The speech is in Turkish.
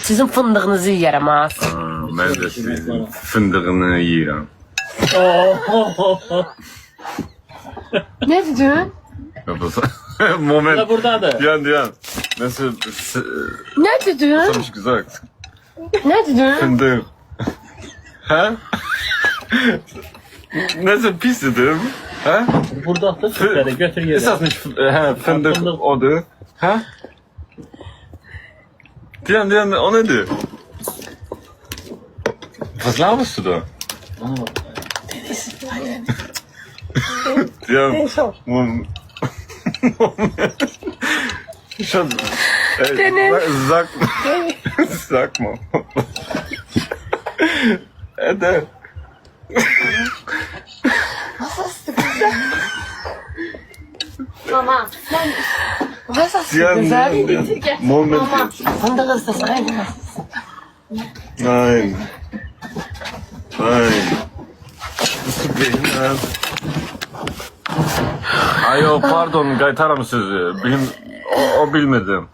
Sizin fındığınızı yiyərəm ha. Mən də sizin fındığını yiyirəm. Ne dedin? Moment. Da buradadır. Diyan. Nasıl? Ne dedin? Sonuç güzel. Ne dedin? Fındık. Ha? Nasıl pis dedim? Ha? Buradadır. Süperi götür yere. Esasında fındık Fındık. odur. Ha? Diyan o nedir? Was laberst du da? Diyan. Moment. Schon. Sag mal. De. Mama. Nasıl Diyan, güzel? Moment. Fındığı ıstasın. Nein. Nein. Ayo pardon kaytarım sizi. O bilmedim.